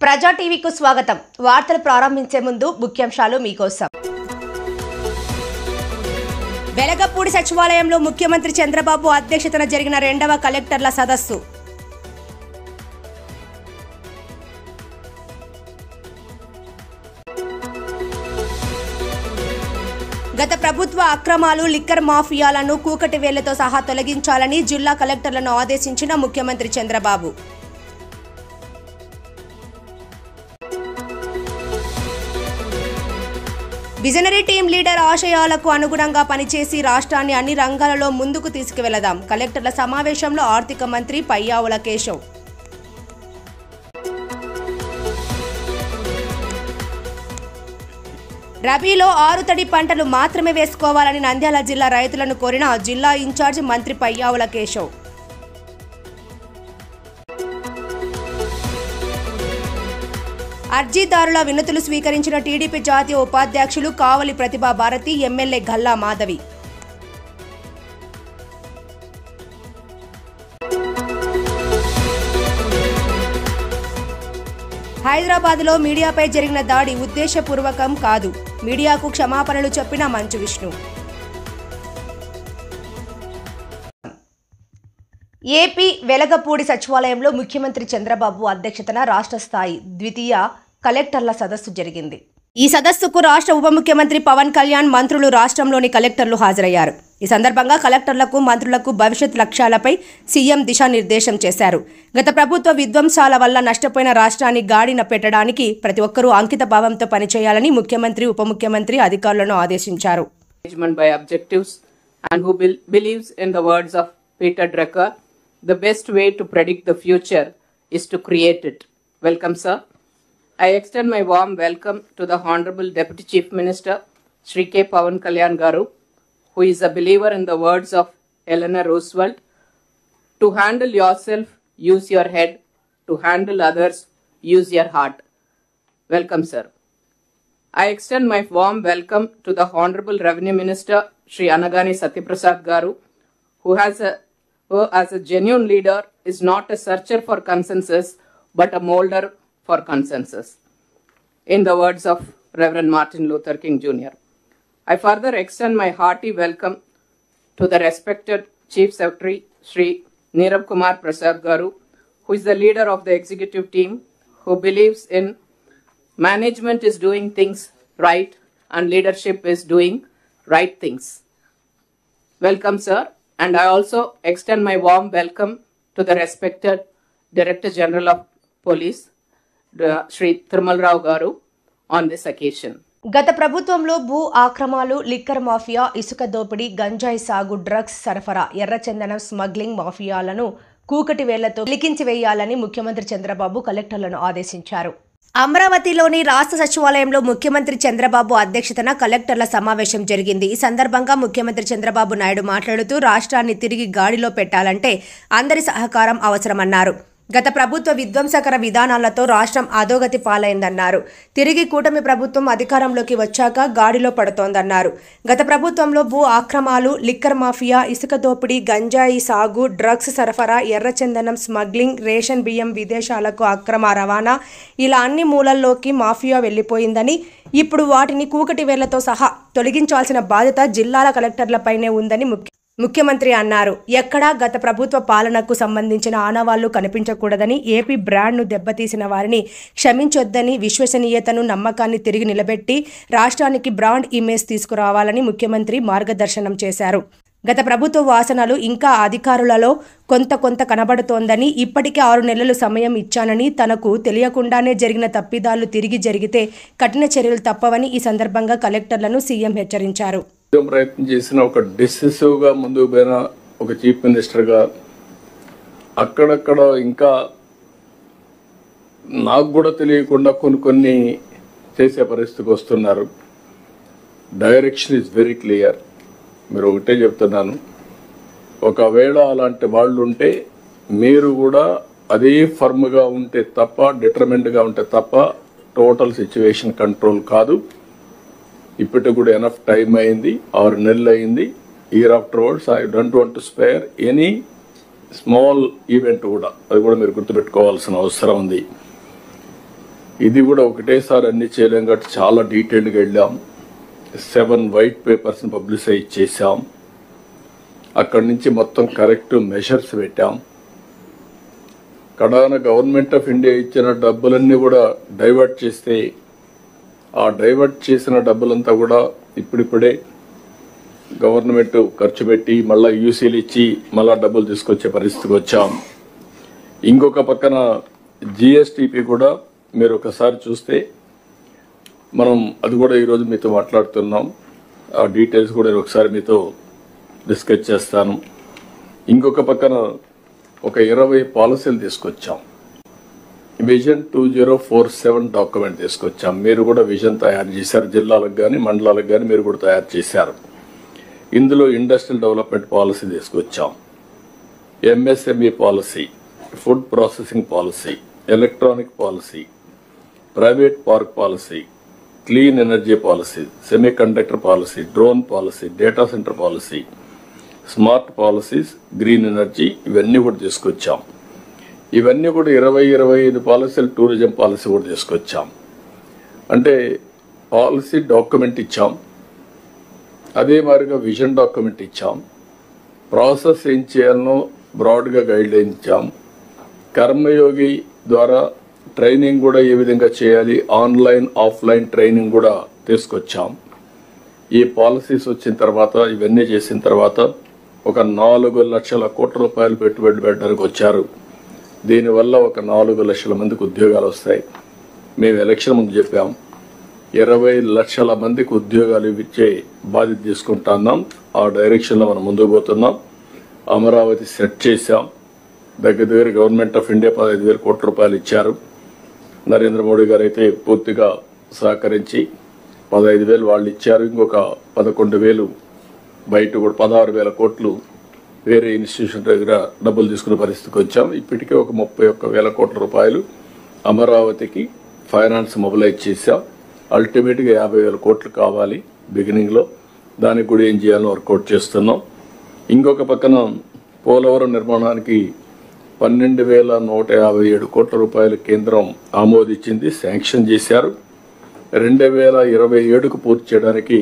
ప్రజా టీవీకు స్వాగతం. వార్తలు ప్రారంభించే ముందు ముఖ్యాంశాలు మీకోసం. వెలగపూడి సచివాలయంలో ముఖ్యమంత్రి చంద్రబాబు అధ్యక్షతన జరిగిన 2వ కలెక్టర్ల సదస్సు. గత ప్రభుత్వ అక్రమాలు, లిక్కర్ మాఫియాలను కూకటి వేళ్లతో సహా తొలగించాలని జిల్లా కలెక్టర్లను ఆదేశించిన ముఖ్యమంత్రి చంద్రబాబు. విజనరీ టీం లీడర్ ఆశయాలకు అనుగుణంగా పనిచేసి రాష్ట్రాన్ని అన్ని రంగాలలో ముందుకు తీసుకువెళదాం. కలెక్టర్ల సమావేశంలో ఆర్థిక మంత్రి పయ్యావుల కేశవ్. రబీలో 6 తడి పంటలు మాత్రమే వేసుకోవాలని నంద్యాల జిల్లా రైతులను కోరిన జిల్లా ఇన్ఛార్జ్ మంత్రి పయ్యావుల కేశవ్. అర్జీదారుల వినతులు స్వీకరించిన టీడీపీ జాతీయ ఉపాధ్యక్షులు కావలి ప్రతిభా భారతి, ఎమ్మెల్యే గల్లా మాధవి. హైదరాబాద్లో మీడియాపై జరిగిన దాడి ఉద్దేశపూర్వకం కాదు, మీడియాకు క్షమాపణలు చెప్పిన మంచు విష్ణు. ఏపీ వెలగపూడి సచివాలయంలో ముఖ్యమంత్రి చంద్రబాబు అధ్యక్షతన రాష్ట్ర స్థాయి ద్వితీయ కలెక్టర్ల సదస్సు జరిగింది. ఈ సదస్సుకు రాష్ట్ర ఉప ముఖ్యమంత్రి పవన్ కళ్యాణ్, మంత్రులు, రాష్ట్రంలోని కలెక్టర్లు హాజరయ్యారు. ఈ సందర్భంగా కలెక్టర్లకు, మంత్రులకు భవిష్యత్ లక్ష్యాలపై సీఎం దిశానిర్దేశం చేశారు. గత ప్రభుత్వ విధ్వంసాల వల్ల నష్టపోయిన రాష్ట్రాన్ని గాడిన పెట్టడానికి ప్రతి ఒక్కరూ అంకిత భావంతో పనిచేయాలని ముఖ్యమంత్రి, ఉప ముఖ్యమంత్రి అధికారులను ఆదేశించారు. The best way to predict the future is to create it. Welcome, sir. I extend my warm welcome to the Honorable Deputy Chief Minister, Shri K. Pavan Kalyan Garu, who is a believer in the words of Eleanor Roosevelt. To handle yourself, use your head. To handle others, use your heart. Welcome, sir. I extend my warm welcome to the Honorable Revenue Minister, Shri Anagani Satyaprasad Garu, who as a genuine leader is not a searcher for consensus but a molder for consensus. In the words of Reverend Martin Luther King Jr. I further extend my hearty welcome to the respected Chief Secretary Shri Nirav Kumar Prasad Garu, who is the leader of the executive team, who believes in management is doing things right and leadership is doing right things. Welcome, sir. And I also extend my warm welcome to the respected Director General of Police, Shri Thirumal Rao Garu, on this occasion. గత ప్రభుత్వంలో భూ ఆక్రమాలు, liquor mafia, ఇసుక దోపిడీ, గంజాయి సాగు, drugs సరఫరా, ఎర్రచందనం smuggling మాఫియాలను కూకటి వేళ్లతో లికించి వేయాలని ముఖ్యమంత్రి చంద్రబాబు కలెక్టర్లను ఆదేశించారు. అమరావతిలోని రాష్ట్ర సచివాలయంలో ముఖ్యమంత్రి చంద్రబాబు అధ్యక్షతన కలెక్టర్ల సమావేశం జరిగింది. ఈ సందర్భంగా ముఖ్యమంత్రి చంద్రబాబు నాయుడు మాట్లాడుతూ రాష్ట్రాన్ని తిరిగి గాడిలో పెట్టాలంటే అందరి సహకారం అవసరమన్నారు. గత ప్రభుత్వ విధ్వంసకర విధానాలతో రాష్ట్రం అధోగతి పాలైందన్నారు. తిరిగి కూటమి ప్రభుత్వం అధికారంలోకి వచ్చాక గాడిలో పడుతోందన్నారు. గత ప్రభుత్వంలో భూ ఆక్రమాలు, లిక్కర్ మాఫియా, ఇసుక దోపిడీ, గంజాయి సాగు, డ్రగ్స్ సరఫరా, ఎర్రచందనం స్మగ్లింగ్, రేషన్ బియ్యం విదేశాలకు అక్రమ రవాణా, ఇలా అన్ని మూలల్లోకి మాఫియా వెళ్లిపోయిందని, ఇప్పుడు వాటిని కూకటి వేళ్లతో సహా తొలగించాల్సిన బాధ్యత జిల్లాల కలెక్టర్లపైనే ఉందని ముఖ్యమంత్రి అన్నారు. ఎక్కడా గత ప్రభుత్వ పాలనకు సంబంధించిన ఆనవాళ్లు కనిపించకూడదని, ఏపీ బ్రాండ్ను దెబ్బతీసిన వారిని క్షమించొద్దని, విశ్వసనీయతను, నమ్మకాన్ని తిరిగి నిలబెట్టి రాష్ట్రానికి బ్రాండ్ ఇమేజ్ తీసుకురావాలని ముఖ్యమంత్రి మార్గదర్శనం చేశారు. గత ప్రభుత్వ వాసనలు ఇంకా అధికారులలో కొంత కనబడుతోందని, ఇప్పటికే 6 నెలలు సమయం ఇచ్చానని, తనకు తెలియకుండానే జరిగిన తప్పిదాలు తిరిగి జరిగితే కఠిన చర్యలు తప్పవని ఈ సందర్భంగా కలెక్టర్లను సీఎం హెచ్చరించారు. ప్రయత్నం చేసిన ఒక డిసిసివ్గా ముందుకు పోయిన ఒక చీఫ్ మినిస్టర్గా అక్కడక్కడ ఇంకా నాకు కూడా తెలియకుండా కొన్ని చేసే పరిస్థితికి వస్తున్నారు. Direction is very clear. మీరు ఒకటే చెప్తున్నాను, ఒకవేళ అలాంటి వాళ్ళు ఉంటే మీరు కూడా అదే ఫర్మ్గా ఉంటే తప్ప, డిటర్మిన్డ్గా ఉంటే తప్ప టోటల్ సిచ్యువేషన్ కంట్రోల్ కాదు. ఇప్పటికి కూడా ఎనఫ్ టైం అయింది, 6 నెలలు అయింది. Year afterwards I don't want to spare any small event కూడా, అది కూడా మీరు గుర్తుపెట్టుకోవాల్సిన అవసరం ఉంది. ఇది కూడా ఒకటేసారి అన్ని చేయలేం కాబట్టి చాలా డీటెయిల్డ్గా వెళ్ళాం. 7 వైట్ పేపర్స్ని పబ్లిసైజ్ చేశాం. అక్కడి నుంచి మొత్తం కరెక్ట్ మెషర్స్ పెట్టాం. కడాన గవర్నమెంట్ ఆఫ్ ఇండియా ఇచ్చిన డబ్బులన్నీ కూడా డైవర్ట్ చేస్తే ఆ డైవర్ట్ చేసిన డబ్బులంతా కూడా ఇప్పుడిప్పుడే గవర్నమెంట్ ఖర్చు పెట్టి మళ్ళీ యూసీలు ఇచ్చి మళ్ళా డబ్బులు తీసుకొచ్చే పరిస్థితికి వచ్చాం. ఇంకొక పక్కన జిఎస్టిపి కూడా మీరు ఒకసారి చూస్తే మనం అది కూడా ఈరోజు మీతో మాట్లాడుతున్నాం. ఆ డీటెయిల్స్ కూడా ఒకసారి మీతో డిస్కస్ చేస్తాను. ఇంకొక పక్కన ఒక 20 పాలసీలు తీసుకొచ్చాం. విజన్ 2047 డాక్యుమెంట్ తీసుకొచ్చాం. మీరు కూడా విజన్ తయారు చేశారు. జిల్లాలకు కానీ మండలాలకు కానీ మీరు కూడా తయారు చేశారు. ఇందులో ఇండస్ట్రియల్ డెవలప్మెంట్ పాలసీ తీసుకొచ్చాం, MSME policy, food processing policy, electronic policy, private park policy, clean energy policy, semi conductor policy, drone policy, data centre policy, smart policies, green energy, ఇవన్నీ కూడా తీసుకొచ్చాం. ఇవన్నీ కూడా 20-25 పాలసీలు, టూరిజం పాలసీ కూడా తీసుకొచ్చాం. అంటే పాలసీ డాక్యుమెంట్ ఇచ్చాం, అదే మాదిరిగా విజన్ డాక్యుమెంట్ ఇచ్చాం, ప్రాసెస్ ఏం చేయాలనో బ్రాడ్గా గైడ్ లైన్ ఇచ్చాం, కర్మయోగి ద్వారా ట్రైనింగ్ కూడా ఏ విధంగా చేయాలి, ఆన్లైన్ ఆఫ్లైన్ ట్రైనింగ్ కూడా తీసుకొచ్చాం. ఈ పాలసీస్ వచ్చిన తర్వాత ఇవన్నీ చేసిన తర్వాత ఒక 4 లక్షల కోట్ల రూపాయలు పెట్టుబడి పెట్టడానికి వచ్చారు. దీనివల్ల ఒక 4 లక్షల మందికి ఉద్యోగాలు వస్తాయి. మేము ఎలక్షన్ ముందు చెప్పాం 20 లక్షల మందికి ఉద్యోగాలు ఇచ్చే బాధ్యత తీసుకుంటున్నాం. ఆ డైరెక్షన్లో మనం ముందుకు పోతున్నాం. అమరావతి సెట్ చేశాం. దగ్గర గవర్నమెంట్ ఆఫ్ ఇండియా 15,000 కోట్ల రూపాయలు ఇచ్చారు. నరేంద్ర మోడీ గారు అయితే పూర్తిగా సహకరించి 15,000 వాళ్ళు ఇచ్చారు. ఇంకొక 11,000 బయట కూడా 16,000 కోట్లు వేరే ఇన్స్టిట్యూషన్ దగ్గర డబ్బులు తీసుకునే పరిస్థితికి వచ్చాం. ఇప్పటికే ఒక 31,000 కోట్ల రూపాయలు అమరావతికి ఫైనాన్స్ మొబిలైజ్ చేశాం. అల్టిమేట్గా 50,000 కోట్లు కావాలి బిగినింగ్లో. దానికి కూడా ఏం చేయాలో వర్కౌట్ చేస్తున్నాం. ఇంకొక పక్కన పోలవరం నిర్మాణానికి 12,157 కోట్ల రూపాయలు కేంద్రం ఆమోదించింది, శాంక్షన్ చేశారు. 2027కు పూర్తి చేయడానికి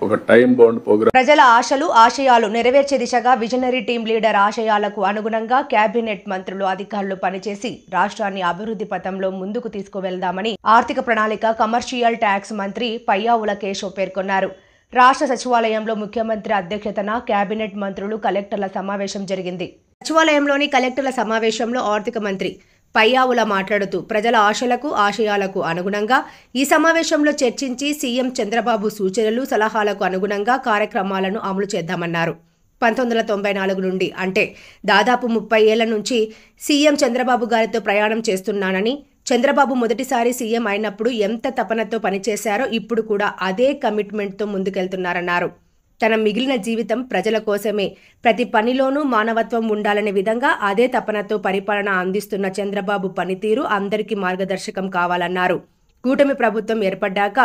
ఒక టైం బౌండ్ ప్రోగ్రామ్. ప్రజల ఆశలు ఆశయాలు నెరవేర్చే దిశగా విజనరీ టీం లీడర్ ఆశయాలకు అనుగుణంగా కేబినెట్ మంత్రులు అధికారులు పనిచేసి రాష్ట్రాన్ని అభివృద్ధి పథంలో ముందుకు తీసుకువెళ్దామని ఆర్థిక ప్రణాళిక కమర్షియల్ ట్యాక్స్ మంత్రి పయ్యావుల కేశవ్ పేర్కొన్నారు. రాష్ట్ర సచివాలయంలో ముఖ్యమంత్రి అధ్యక్షతన కేబినెట్ మంత్రులు కలెక్టర్ల సమావేశం జరిగింది. సచివాలయంలోని కలెక్టర్ల సమావేశంలో ఆర్థిక మంత్రి పయ్యావుల మాట్లాడుతూ ప్రజల ఆశలకు ఆశయాలకు అనుగుణంగా ఈ సమావేశంలో చర్చించి సీఎం చంద్రబాబు సూచనలు సలహాలకు అనుగుణంగా కార్యక్రమాలను అమలు చేద్దామన్నారు. 1994 నుండి అంటే దాదాపు 30 ఏళ్ల నుంచి సీఎం చంద్రబాబు గారితో ప్రయాణం చేస్తున్నానని, చంద్రబాబు మొదటిసారి సీఎం అయినప్పుడు ఎంత తపనతో పనిచేశారో ఇప్పుడు కూడా అదే కమిట్మెంట్తో ముందుకెళ్తున్నారన్నారు. తన మిగిలిన జీవితం ప్రజల కోసమే, ప్రతి పనిలోనూ మానవత్వం ఉండాలనే విధంగా అదే తపనతో పరిపాలన అందిస్తున్న చంద్రబాబు పనితీరు అందరికీ మార్గదర్శకం కావాలన్నారు. కూటమి ప్రభుత్వం ఏర్పడ్డాక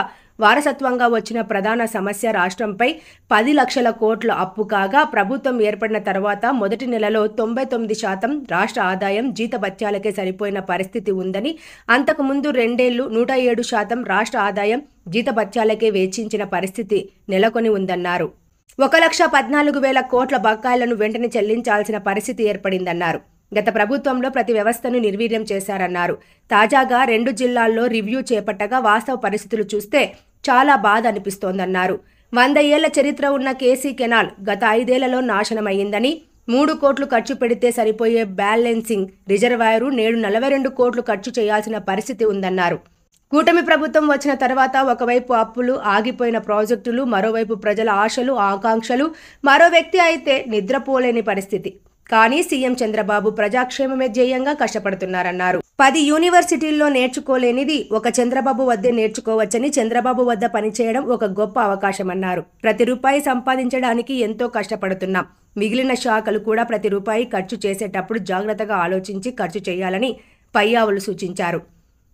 వారసత్వంగా వచ్చిన ప్రధాన సమస్య రాష్ట్రంపై 10 లక్షల కోట్ల అప్పు కాగా, ప్రభుత్వం ఏర్పడిన తర్వాత మొదటి నెలలో 99% రాష్ట్ర ఆదాయం జీతభత్యాలకే సరిపోయిన పరిస్థితి ఉందని, అంతకుముందు 2 ఏళ్లు 107% రాష్ట్ర ఆదాయం జీతభత్యాలకే వెచ్చించిన పరిస్థితి నెలకొని ఉందన్నారు. 1,14,000 కోట్ల బకాయిలను వెంటనే చెల్లించాల్సిన పరిస్థితి ఏర్పడిందన్నారు. గత ప్రభుత్వంలో ప్రతి వ్యవస్థను నిర్వీర్యం చేశారన్నారు. తాజాగా 2 జిల్లాల్లో రివ్యూ చేపట్టగా వాస్తవ పరిస్థితులు చూస్తే చాలా బాధ అనిపిస్తోందన్నారు. 100 ఏళ్ల చరిత్ర ఉన్న కేసీ కెనాల్ గత 5 ఏళ్లలో నాశనమయ్యిందని, 3 కోట్లు ఖర్చు పెడితే సరిపోయే బ్యాలెన్సింగ్ రిజర్వాయరు నేడు 42 కోట్లు ఖర్చు చేయాల్సిన పరిస్థితి ఉందన్నారు. కూటమి ప్రభుత్వం వచ్చిన తర్వాత ఒకవైపు అప్పులు, ఆగిపోయిన ప్రాజెక్టులు, మరోవైపు ప్రజల ఆశలు ఆకాంక్షలు, మరో వ్యక్తి అయితే నిద్రపోలేని పరిస్థితి. కానీ సీఎం చంద్రబాబు ప్రజాక్షేమమే ధ్యేయంగా కష్టపడుతున్నారన్నారు. 10 యూనివర్సిటీల్లో నేర్చుకోలేనిది ఒక చంద్రబాబు వద్దే నేర్చుకోవచ్చని, చంద్రబాబు వద్ద పనిచేయడం ఒక గొప్ప అవకాశమన్నారు. ప్రతి రూపాయి సంపాదించడానికి ఎంతో కష్టపడుతున్నాం. మిగిలిన శాఖలు కూడా ప్రతి రూపాయి ఖర్చు చేసేటప్పుడు జాగ్రత్తగా ఆలోచించి ఖర్చు చేయాలని పయ్యావులు సూచించారు.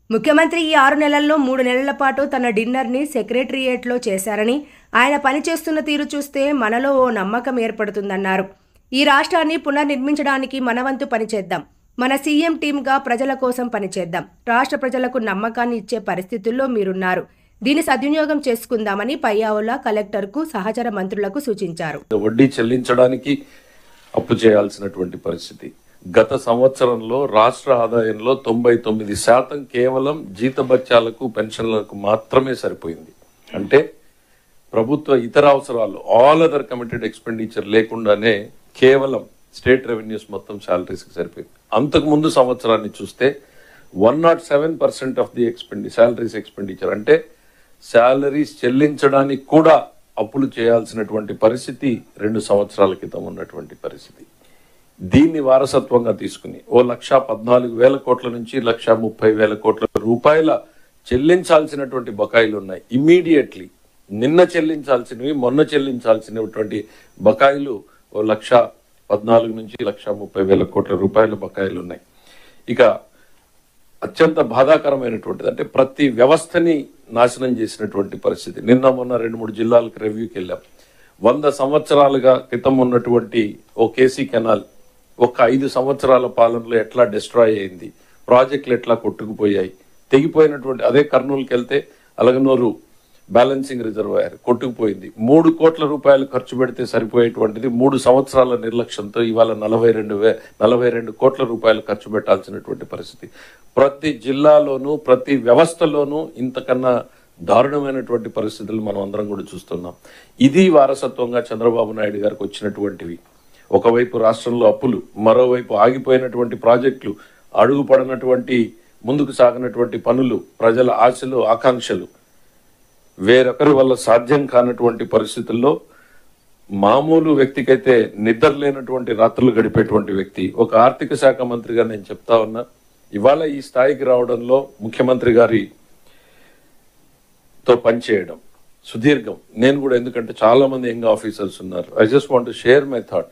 ముఖ్యమంత్రి ఈ 6 నెలల్లో 3 నెలల పాటు తన డిన్నర్ని సెక్రటరియేట్లో చేశారని, ఆయన పనిచేస్తున్న తీరు చూస్తే మనలో ఓ నమ్మకం ఏర్పడుతుందన్నారు. ఈ రాష్ట్రాన్ని పునర్నిర్మించడానికి మనవంతు పనిచేద్దాం. మన సీఎం టీమ్గా ప్రజల కోసం పనిచేద్దాం. రాష్ట్ర ప్రజలకు నమ్మకాన్ని ఇచ్చే పరిస్థితుల్లో మీరున్నారు. దీన్ని సద్వినియోగం చేసుకుందామని పయ్యావుల కలెక్టర్కు సహచర మంత్రులకు సూచించారు. వడ్డీ చెల్లించడానికి అప్పు చేయాల్సినటువంటి పరిస్థితి. గత సంవత్సరంలో రాష్ట్ర ఆదాయంలో 99% కేవలం జీతభత్యాలకు పెన్షన్లకు మాత్రమే సరిపోయింది. అంటే ప్రభుత్వ ఇతర అవసరాలు ఆల్ అదర్ కమిటెడ్ ఎక్స్పెండిచర్ లేకుండానే కేవలం స్టేట్ రెవెన్యూస్ మొత్తం శాలరీస్కి సరిపోయింది. అంతకు ముందు సంవత్సరాన్ని చూస్తే 107% ఆఫ్ ది శాలరీస్ ఎక్స్పెండిచర్, అంటే శాలరీస్ చెల్లించడానికి కూడా అప్పులు చేయాల్సినటువంటి పరిస్థితి 2 సంవత్సరాల క్రితం ఉన్నటువంటి పరిస్థితి. దీన్ని వారసత్వంగా తీసుకుని 1,14,000 కోట్ల నుంచి 1,30,000 కోట్ల రూపాయల చెల్లించాల్సినటువంటి బకాయిలు ఉన్నాయి. ఇమ్మీడియట్లీ నిన్న చెల్లించాల్సినవి, మొన్న చెల్లించాల్సినటువంటి బకాయిలు 1,14,000 నుంచి 1,30,000 కోట్ల రూపాయల బకాయిలు ఉన్నాయి. ఇక అత్యంత బాధాకరమైనటువంటిది అంటే ప్రతి వ్యవస్థని నాశనం చేసినటువంటి పరిస్థితి. నిన్న మొన్న 2-3 జిల్లాలకు రివ్యూకి వెళ్ళాం. 100 సంవత్సరాలుగా క్రితం ఉన్నటువంటి ఓ కేసీ కెనాల్ ఒక 5 సంవత్సరాల పాలనలో ఎట్లా డిస్ట్రాయ్ అయింది, ప్రాజెక్టులు ఎట్లా కొట్టుకుపోయాయి, తెగిపోయినటువంటి అదే కర్నూలుకి వెళ్తే అలగనూరు బ్యాలెన్సింగ్ రిజర్వాయర్ కొట్టుకుపోయింది. 3 కోట్ల రూపాయలు ఖర్చు పెడితే సరిపోయేటువంటిది 3 సంవత్సరాల నిర్లక్ష్యంతో ఇవాళ 42 కోట్ల రూపాయలు ఖర్చు పెట్టాల్సినటువంటి పరిస్థితి. ప్రతి జిల్లాలోనూ ప్రతి వ్యవస్థలోనూ ఇంతకన్నా దారుణమైనటువంటి పరిస్థితులు మనం అందరం కూడా చూస్తున్నాం. ఇది వారసత్వంగా చంద్రబాబు నాయుడు గారికి వచ్చినటువంటివి. ఒకవైపు రాష్ట్రంలో అప్పులు, మరోవైపు ఆగిపోయినటువంటి ప్రాజెక్టులు, అడుగుపడినటువంటి ముందుకు సాగినటువంటి పనులు, ప్రజల ఆశలు ఆకాంక్షలు, వేరొకరి వల్ల సాధ్యం కానటువంటి పరిస్థితుల్లో మామూలు వ్యక్తికైతే నిద్ర లేనటువంటి రాత్రులు గడిపేటువంటి వ్యక్తి, ఒక ఆర్థిక శాఖ మంత్రిగా నేను చెప్తా ఉన్నా, ఇవాళ ఈ స్థాయికి రావడంలో ముఖ్యమంత్రి గారితో పనిచేయడం సుదీర్ఘం. నేను కూడా, ఎందుకంటే చాలా మంది యంగ్ ఆఫీసర్స్ ఉన్నారు. I just want to share my thought.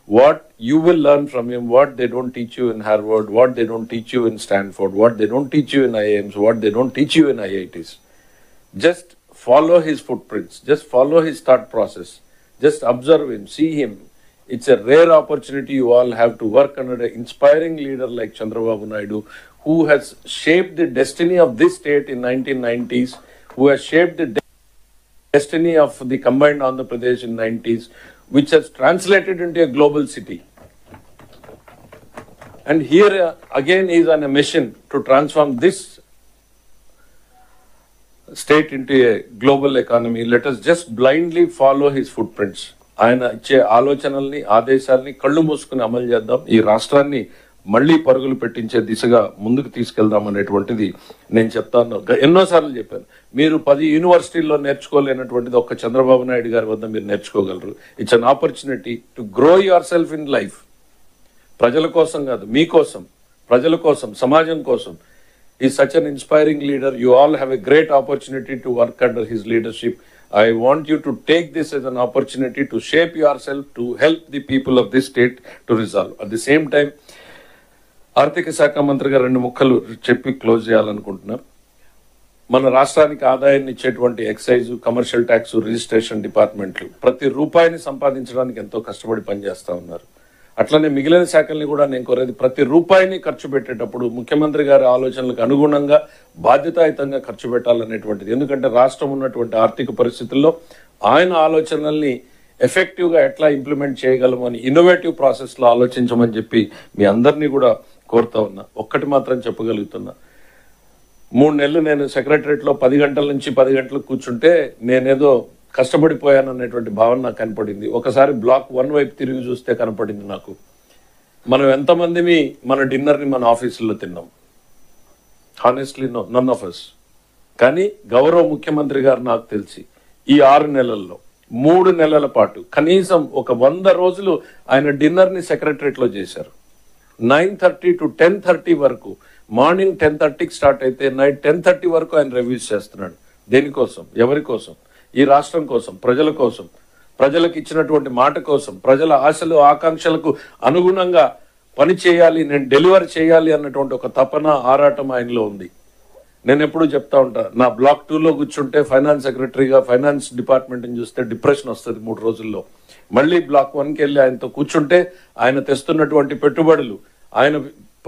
What you will learn from him, what they don't teach you in Harvard, what they don't teach you in Stanford, what they don't teach you in IIMs, what they don't teach you in IITs. Just follow his footprints. Just follow his thought process. Just observe him, see him. It's a rare opportunity. You all have to work under an inspiring leader like Chandrababu Naidu, who has shaped the destiny of this state in 1990s, who has shaped the destiny of the combined Andhra Pradesh in 90s, which has translated into a global city. And here again is on a mission to transform this state into a global economy. Let us just blindly follow his footprints. ఆయన ఇచ్చే ఆలోచనల్ని, ఆదేశాలని కళ్ళు మూసుకుని అమలు చేద్దాం. ఈ రాష్ట్రాన్ని మళ్లీ పరుగులు పెట్టించే దిశగా ముందుకు తీసుకెళ్దాం అనేటువంటిది నేను చెప్తాను. ఎన్నోసార్లు చెప్పాను, మీరు 10 యూనివర్సిటీల్లో నేర్చుకోలేనటువంటిది ఒక్క చంద్రబాబు నాయుడు గారి వద్ద మీరు నేర్చుకోగలరు. It's an opportunity to grow your self in life. ప్రజల కోసం కాదు, మీకోసం, ప్రజల కోసం, సమాజం కోసం. Is such an inspiring leader. You all have a great opportunity to work under his leadership. I want you to take this as an opportunity to shape yourself, to help the people of this state to resolve. At the same time, ఆర్థిక శాఖ మంత్రిగా 2 ముక్కలు చెప్పి close చేయాలనుకుంటున్నా. మన రాష్ట్రానికి ఆదాయాన్ని ఇచ్చేటువంటి ఎక్సైజ్, కమర్షియల్ ట్యాక్స్, రిజిస్ట్రేషన్ డిపార్ట్మెంట్లు ప్రతి రూపాయిని సంపాదించడానికి ఎంతో కష్టపడి పనిచేస్తా ఉన్నారు. అట్లనే మిగిలిన శాఖల్ని కూడా నేను కోరేది, ప్రతి రూపాయిని ఖర్చు పెట్టేటప్పుడు ముఖ్యమంత్రి గారి ఆలోచనలకు అనుగుణంగా బాధ్యతాయుతంగా ఖర్చు పెట్టాలనేటువంటిది. ఎందుకంటే రాష్ట్రం ఉన్నటువంటి ఆర్థిక పరిస్థితుల్లో ఆయన ఆలోచనల్ని ఎఫెక్టివ్గా ఎట్లా ఇంప్లిమెంట్ చేయగలమని ఇన్నోవేటివ్ ప్రాసెస్లో ఆలోచించమని చెప్పి మీ అందరినీ కూడా కోరుతా ఉన్నా. ఒక్కటి మాత్రం చెప్పగలుగుతున్నా, 3 నెలలు నేను సెక్రటరేట్లో 10 గంటల నుంచి 10 గంటలకు కూర్చుంటే నేనేదో కష్టపడిపోయాను అనేటువంటి భావన నాకు కనపడింది. ఒకసారి బ్లాక్ 1 వైపు తిరిగి చూస్తే కనపడింది నాకు, మనం ఎంతమందిని మన డిన్నర్ని మన ఆఫీసుల్లో తిన్నాం. Honestly none of us. కానీ గౌరవ ముఖ్యమంత్రి గారు నాకు తెలిసి ఈ 6 నెలల్లో 3 నెలల పాటు కనీసం ఒక 100 రోజులు ఆయన డిన్నర్ని సెక్రటరేట్లో చేశారు. 9:30 to 10:30 వరకు, మార్నింగ్ 10:30కి స్టార్ట్ అయితే నైట్ 10:30 వరకు ఆయన రివ్యూస్ చేస్తున్నాడు. దేనికోసం? ఎవరి కోసం? ఈ రాష్ట్రం కోసం, ప్రజల కోసం, ప్రజలకు ఇచ్చినటువంటి మాట కోసం, ప్రజల ఆశలు ఆకాంక్షలకు అనుగుణంగా పని చేయాలి, నేను డెలివర్ చేయాలి అన్నటువంటి ఒక తపన, ఆరాటం ఆయనలో ఉంది. నేను ఎప్పుడు చెప్తా ఉంటా, నా బ్లాక్ 2లో కూర్చుంటే ఫైనాన్స్ సెక్రటరీగా ఫైనాన్స్ డిపార్ట్మెంట్ని చూస్తే డిప్రెషన్ వస్తుంది 3 రోజుల్లో. మళ్ళీ బ్లాక్ 1కి వెళ్ళి ఆయనతో కూర్చుంటే ఆయన తెస్తున్నటువంటి పెట్టుబడులు, ఆయన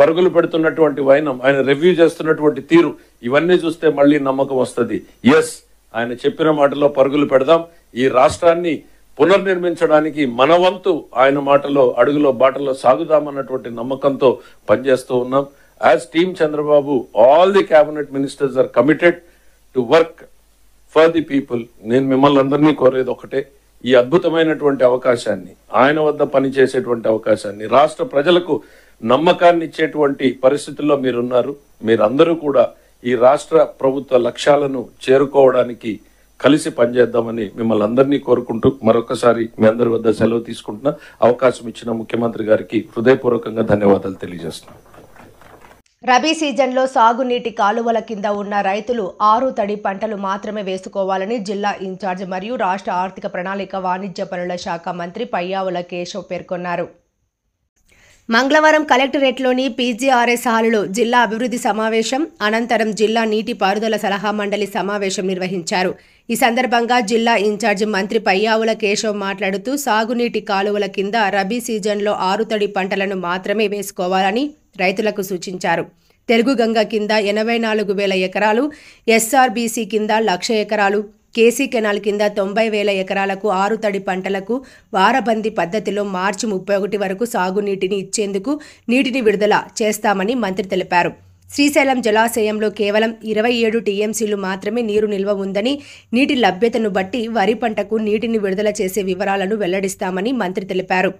పరుగులు పెడుతున్నటువంటి వైనం, ఆయన రివ్యూ చేస్తున్నటువంటి తీరు, ఇవన్నీ చూస్తే మళ్ళీ నమ్మకం వస్తుంది. ఎస్, ఆయన చెప్పిన మాటలో పరుగులు పెడదాం, ఈ రాష్ట్రాన్ని పునర్నిర్మించడానికి మన వంతు ఆయన మాటలో అడుగులో బాటలో సాగుదామన్నటువంటి నమ్మకంతో పనిచేస్తూ ఉన్నాం. As team Chandrababu, all the cabinet ministers are committed to work for the people. నేను మిమ్మల్ని అందరినీ కోరేది ఒకటే, ఈ అద్భుతమైనటువంటి అవకాశాన్ని, ఆయన వద్ద పనిచేసేటువంటి అవకాశాన్ని, రాష్ట్ర ప్రజలకు నమ్మకాన్ని ఇచ్చేటువంటి పరిస్థితుల్లో మీరున్నారు. మీరందరూ కూడా ఈ రాష్ట్ర ప్రభుత్వ లక్ష్యాలను చేరుకోవడానికి కలిసి పనిచేద్దామని మిమ్మల్ని అందరినీ కోరుకుంటూ మరొకసారి మీ అందరి వద్ద సెలవు తీసుకుంటున్నా. అవకాశం ఇచ్చిన ముఖ్యమంత్రి గారికి హృదయపూర్వకంగా ధన్యవాదాలు తెలియజేస్తున్నాను. రబీ సీజన్లో సాగునీటి కాలువల కింద ఉన్న రైతులు 6 తడి పంటలు మాత్రమే వేసుకోవాలని జిల్లా ఇన్ఛార్జ్ మరియు రాష్ట్ర ఆర్థిక ప్రణాళిక వాణిజ్య పనుల శాఖ మంత్రి పయ్యావుల కేశవ్ పేర్కొన్నారు. మంగళవారం కలెక్టరేట్లోని పీజీఆర్ఎస్ హాలులో జిల్లా అభివృద్ధి సమావేశం అనంతరం జిల్లా నీటిపారుదల సలహా మండలి సమావేశం నిర్వహించారు. ఈ సందర్భంగా జిల్లా ఇన్ఛార్జ్ మంత్రి పయ్యావుల కేశవ్ మాట్లాడుతూ సాగునీటి కాలువల కింద రబీ సీజన్లో 6 తడి పంటలను మాత్రమే వేసుకోవాలని రైతులకు సూచించారు. తెలుగు గంగ కింద 84,000 ఎకరాలు, ఎస్ఆర్బీసీ కింద 1,00,000 ఎకరాలు, కేసీ కెనాల్ కింద 90,000 ఎకరాలకు 6 తడి పంటలకు వారబందీ పద్ధతిలో మార్చి 31 వరకు సాగునీటిని ఇచ్చేందుకు నీటిని విడుదల చేస్తామని మంత్రి తెలిపారు. శ్రీశైలం జలాశయంలో కేవలం 27 టీఎంసీలు మాత్రమే నీరు నిల్వ ఉందని, నీటి లభ్యతను బట్టి వరి పంటకు నీటిని విడుదల చేసే వివరాలను వెల్లడిస్తామని మంత్రి తెలిపారు.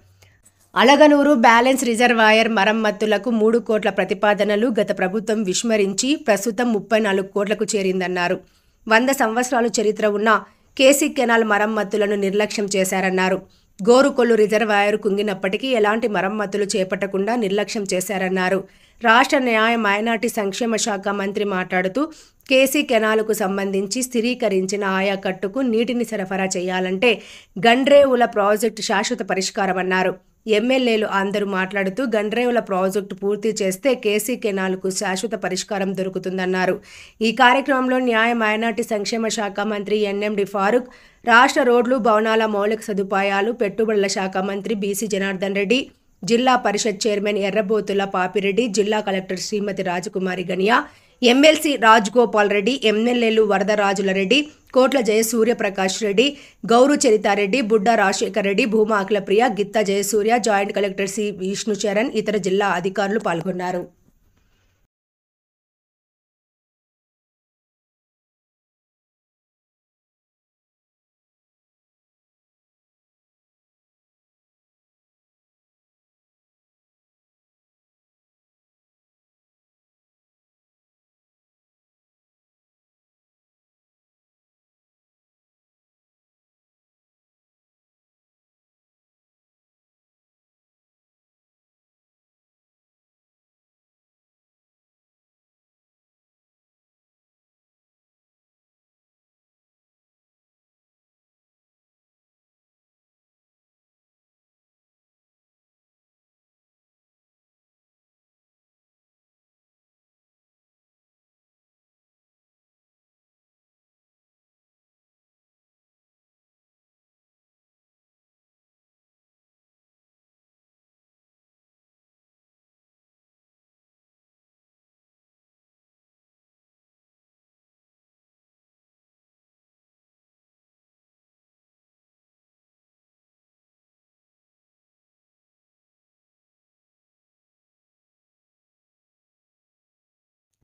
అలగనూరు బ్యాలెన్స్ రిజర్వాయర్ మరమ్మతులకు 3 కోట్ల ప్రతిపాదనలు గత ప్రభుత్వం విస్మరించి ప్రస్తుతం 34 కోట్లకు చేరిందన్నారు. 100 సంవత్సరాలు చరిత్ర ఉన్న కేసీ కెనాల్ మరమ్మతులను నిర్లక్ష్యం చేశారన్నారు. గోరుకొల్లు రిజర్వాయర్ కుంగినప్పటికీ ఎలాంటి మరమ్మతులు చేపట్టకుండా నిర్లక్ష్యం చేశారన్నారు. రాష్ట్ర న్యాయ మైనార్టీ సంక్షేమ శాఖ మంత్రి మాట్లాడుతూ కేసీ కెనాల్కు సంబంధించి స్థిరీకరించిన ఆయకట్టుకు నీటిని సరఫరా చేయాలంటే గండ్రేవుల ప్రాజెక్టు శాశ్వత పరిష్కారమన్నారు. ఎమ్మెల్యేలు అందరూ మాట్లాడుతూ గండ్రేవుల ప్రాజెక్టు పూర్తి చేస్తే కేసీ కెనాల్కు శాశ్వత పరిష్కారం దొరుకుతుందన్నారు. ఈ కార్యక్రమంలో న్యాయ మైనార్టీ సంక్షేమ శాఖ మంత్రి ఎన్ఎండి ఫారూక్, రాష్ట్ర రోడ్లు భవనాల మౌలిక సదుపాయాలు పెట్టుబడుల శాఖ మంత్రి బీసీ జనార్దన్ రెడ్డి, జిల్లా పరిషత్ చైర్మన్ ఎర్రబోతుల పాపిరెడ్డి, జిల్లా కలెక్టర్ శ్రీమతి రాజకుమారి గనియా, ఎమ్మెల్సీ రాజ్గోపాల్ రెడ్డి, ఎమ్మెల్యేలు Varadarajula Reddy, Kotla Jayasuryaprakash Reddy, Gouru Charitareddy, Budda Rajasekhar Reddy, Bhuma Akhilapriya, Gitta Jayasurya, joint collector C Vishnucharan, ఇతర జిల్లా అధికారులు పాల్గొన్నారు.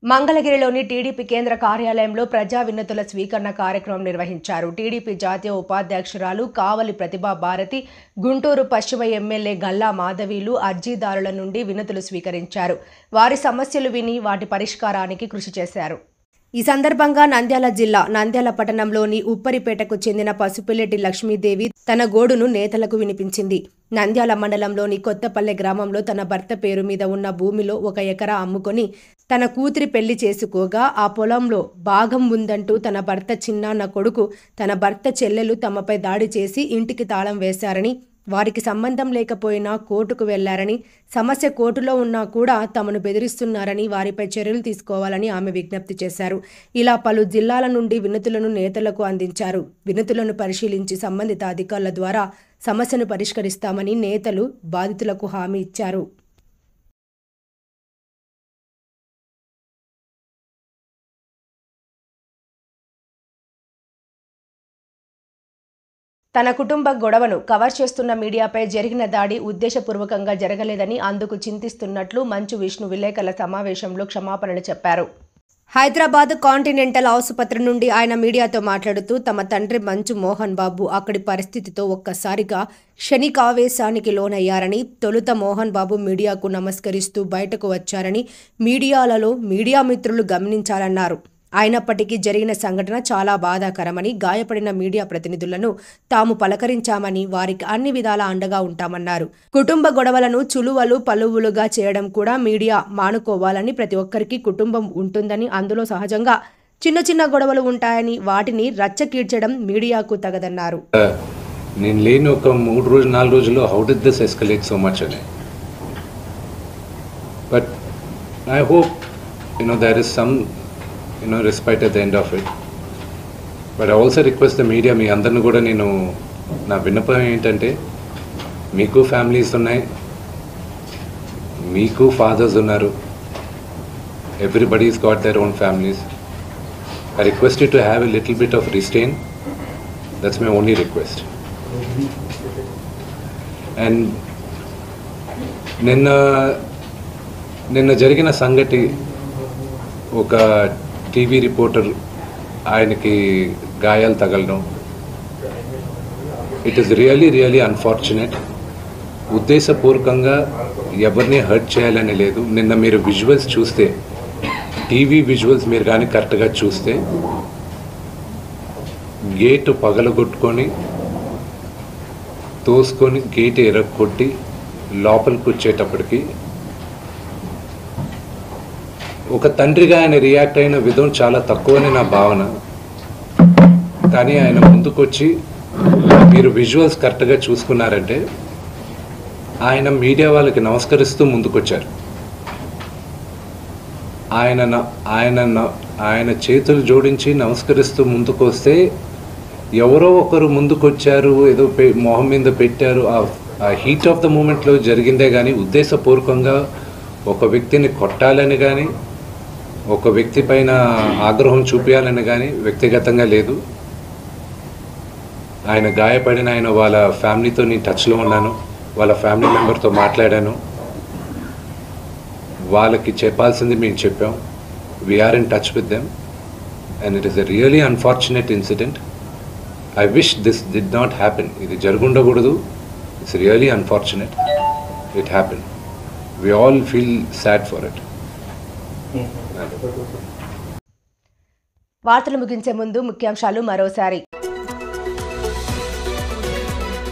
మంగళగిరిలోని టీడీపీ కేంద్ర కార్యాలయంలో ప్రజా వినతుల స్వీకరణ కార్యక్రమం నిర్వహించారు. టీడీపీ జాతీయ ఉపాధ్యక్షురాలు కావలి ప్రతిభా భారతి, గుంటూరు పశ్చిమ ఎమ్మెల్యే గల్లా మాధవీలు అర్జీదారుల నుండి వినతులు స్వీకరించారు. వారి సమస్యలు విని వాటి పరిష్కారానికి కృషి చేశారు. ఈ సందర్భంగా నంద్యాల జిల్లా నంద్యాల పట్టణంలోని ఉప్పరిపేటకు చెందిన పసుపులెట్టి లక్ష్మీదేవి తన గోడును నేతలకు వినిపించింది. నంద్యాల మండలంలోని కొత్తపల్లె గ్రామంలో తన భర్త పేరు మీద ఉన్న భూమిలో 1 ఎకరా అమ్ముకొని తన కూతురి పెళ్లి చేసుకోగా ఆ పొలంలో భాగం ఉందంటూ తన భర్త చిన్నాన్న కొడుకు, తన భర్త చెల్లెలు తమపై దాడి చేసి ఇంటికి తాళం వేశారని, వారికి సంబంధం లేకపోయినా కోర్టుకు వెళ్లారని, సమస్య కోర్టులో ఉన్నా కూడా తమను బెదిరిస్తున్నారని, వారిపై చర్యలు తీసుకోవాలని ఆమె విజ్ఞప్తి చేశారు. ఇలా పలు జిల్లాల నుండి వినతులను నేతలకు అందించారు. వినతులను పరిశీలించి సంబంధిత అధికారుల ద్వారా సమస్యను పరిష్కరిస్తామని నేతలు బాధితులకు హామీ ఇచ్చారు. తన కుటుంబ గొడవను కవర్ చేస్తున్న మీడియాపై జరిగిన దాడి ఉద్దేశపూర్వకంగా జరగలేదని అందుకు చింతిస్తున్నట్లు మంచు విష్ణు విలేకరుల సమావేశంలో క్షమాపణలు చెప్పారు. హైదరాబాద్ కాంటినెంటల్ ఆసుపత్రి నుండి ఆయన మీడియాతో మాట్లాడుతూ తమ తండ్రి మంచు మోహన్ బాబు అక్కడి పరిస్థితితో ఒక్కసారిగా క్షణికావేశానికి లోనయ్యారని, తొలుత మోహన్ బాబు మీడియాకు నమస్కరిస్తూ బయటకు వచ్చారని మీడియాలలో మీడియా మిత్రులు గమనించాలన్నారు. అయినప్పటికీ జరిగిన సంఘటన చాలా బాధాకరమని, గాయపడిన మీడియా ప్రతినిధులను తాము పలకరించామని, వారికి అన్ని విధాలా అండగా ఉంటామన్నారు. కుటుంబ గొడవలను చులువలు పలువులుగా చేయడం కూడా మీడియా మానుకోవాలని, ప్రతి ఒక్కరికి కుటుంబం ఉంటుందని, అందులో సహజంగా చిన్న చిన్న గొడవలు ఉంటాయని, వాటిని రచ్చకీడ్చడం మీడియాకు తగదన్నారు. నేను లేని ఒక 3-4 రోజుల్లో how did this escalate so much అని. But I hope there is some respite at the end of it. But I also request the media, మీ అందరిని కూడా నేను నా విన్నపం ఏంటంటే, మీకు ఫ్యామిలీస్ ఉన్నాయి, మీకు ఫాదర్స్ ఉన్నారు, everybody's got their own families. I request you to have a little bit of restraint. That's my only request. And నిన్న జరిగిన సంగతి, ఒక టీవీ రిపోర్టర్ ఆయనకి గాయాలు తగలడం, ఇట్ ఈస్ రియలీ అన్ఫార్చునేట్. ఉద్దేశపూర్వకంగా ఎవరిని హర్ట్ చేయాలని లేదు. నిన్న మీరు విజువల్స్ చూస్తే, టీవీ విజువల్స్ మీరు కానీ కరెక్ట్గా చూస్తే, గేటు పగలగొట్టుకొని తోసుకొని గేటు ఎరగొట్టి లోపలికి వచ్చేటప్పటికి ఒక తండ్రిగా ఆయన రియాక్ట్ అయిన విధం చాలా తక్కువని నా భావన. కానీ ఆయన ముందుకొచ్చి, మీరు విజువల్స్ కరెక్ట్గా చూసుకున్నారంటే, ఆయన మీడియా వాళ్ళకి నమస్కరిస్తూ ముందుకొచ్చారు. ఆయన చేతులు జోడించి నమస్కరిస్తూ ముందుకు వస్తే, ఎవరో ఒకరు ముందుకొచ్చారు, ఏదో మొహం మీద పెట్టారు, ఆ హీట్ ఆఫ్ ద మూమెంట్లో జరిగిందే కానీ ఉద్దేశపూర్వకంగా ఒక వ్యక్తిని కొట్టాలని కానీ, ఒక వ్యక్తి పైన ఆగ్రహం చూపించాలని కానీ వ్యక్తిగతంగా లేదు. ఆయన గాయపడిన వాళ్ళ ఫ్యామిలీతో నేను టచ్లో ఉన్నాను, వాళ్ళ ఫ్యామిలీ మెంబర్తో మాట్లాడాను, వాళ్ళకి చెప్పాల్సింది మేము చెప్పాం. We're in touch with them and it is a really unfortunate incident. I wish this did not happen. ఇది జరుగుండకూడదు. It's really unfortunate. It happen. We all feel sad for it. వార్తలు ముగించే ముందు ముఖ్యాంశాలు మరోసారి.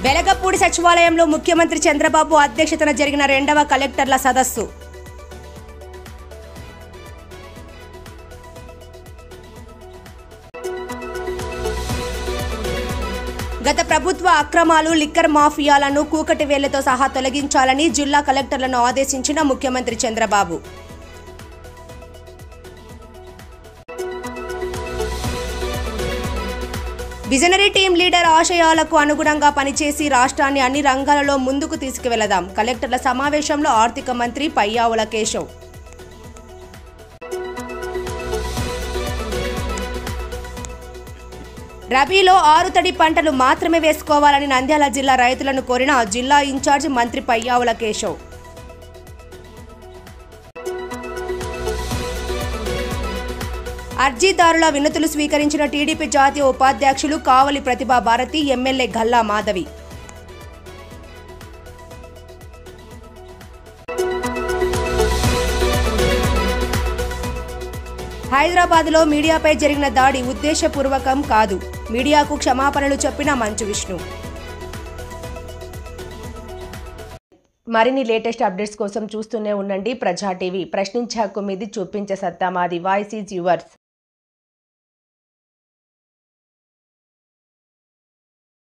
వెలగపూడి సచివాలయంలో ముఖ్యమంత్రి చంద్రబాబు అధ్యక్షతన జరిగిన 2వ కలెక్టర్ల సదస్సు. గత ప్రభుత్వ అక్రమాలు, లిక్కర్ మాఫియాలను కూకటి వేళ్లతో సహా తొలగించాలని జిల్లా కలెక్టర్లను ఆదేశించిన ముఖ్యమంత్రి చంద్రబాబు. విజనరీ టీం లీడర్ ఆశయాలకు అనుగుణంగా పనిచేసి రాష్ట్రాన్ని అన్ని రంగాలలో ముందుకు తీసుకువెళదాం. కలెక్టర్ల సమావేశంలో ఆర్థిక మంత్రి పయ్యావుల కేశవ్. రబీలో 6 తడి పంటలు మాత్రమే వేసుకోవాలని నంద్యాల జిల్లా రైతులను కోరిన జిల్లా ఇన్ఛార్జ్ మంత్రి పయ్యావుల కేశవ్. అర్జీదారుల వినతులు స్వీకరించిన టీడీపీ జాతీయ ఉపాధ్యక్షులు కావలి ప్రతిభా భారతి, ఎమ్మెల్యే గల్లా మాధవి. హైదరాబాద్లో మీడియాపై జరిగిన దాడి ఉద్దేశపూర్వకం కాదు, మీడియాకు క్షమాపణలు చెప్పిన మంచు విష్ణు. మరిన్ని లేటెస్ట్ అప్డేట్స్ కోసం చూస్తూనే ఉండండి ప్రజా టీవీ. ప్రశ్నించే హక్కు మీది, చూపించే సత్తా మాది. Voice is yours.